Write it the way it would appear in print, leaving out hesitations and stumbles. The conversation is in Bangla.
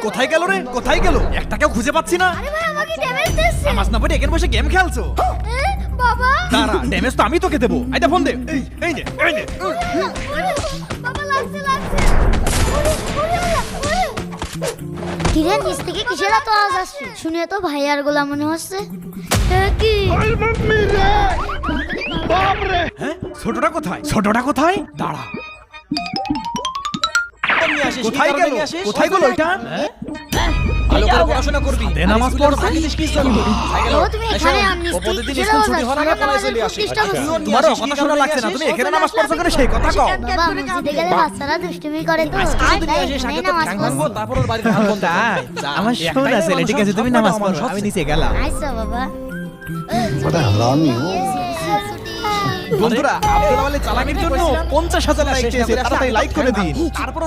কোথায় গেল রে? কোথায় গেল? একটাকেও খুঁজে পাচ্ছি না। আরে ভাই আমাকে ড্যামেজ দিচ্ছে। নামাজ না পড়ে এখানে বসে গেম খেলছো? বাবা দাঁড়া, ড্যামেজ তো আমি তোকে দেবো। আইটা ফোন দে। এই নে, এই নে। বাবা লাগছে লাগছে। কিরে নিচ থেকে কিসের এত আওয়াজ আসছে? শুনে তো ভাইয়ার গলা মনে হচ্ছে। কি হ্যাঁ, ছোটটা কোথায়? ছোটটা কোথায়? দাঁড়া। কোথায় গেল? কোথায় গেল এটা? ভালো করে পড়াশোনা করবি। দে নামাজ পড়। থাকিস কি জন্য? ও তুমি এখানে আমনি প্রতিদিন স্কুল ছুটি হওয়ার আগে পড়ায় চলে আসি। তোমার কথা শোনা লাগছে না, তুমি এখানে নামাজ পড়ছো কেন সেই কথা কও। বাবা মসজিদে গেলে বাচ্চারা দুষ্টুমি করে তো। তুই আসিস আগে তো ঠ্যাং ভাঙবো, তারপর ওর বাড়িতে হাত বন্ধ করবো। আমার সোনা ছেলে, ঠিক আছে তুমি নামাজ পড়ো, আমি নিচে গেলাম। আচ্ছা বাবা। बड़ा हरामी हो। বন্ধুরা, আব্দুল আলী চালাকির জন্য 50,000 লাইক চেয়েছে, তাড়াতাড়ি লাইক করে দিন। তারপর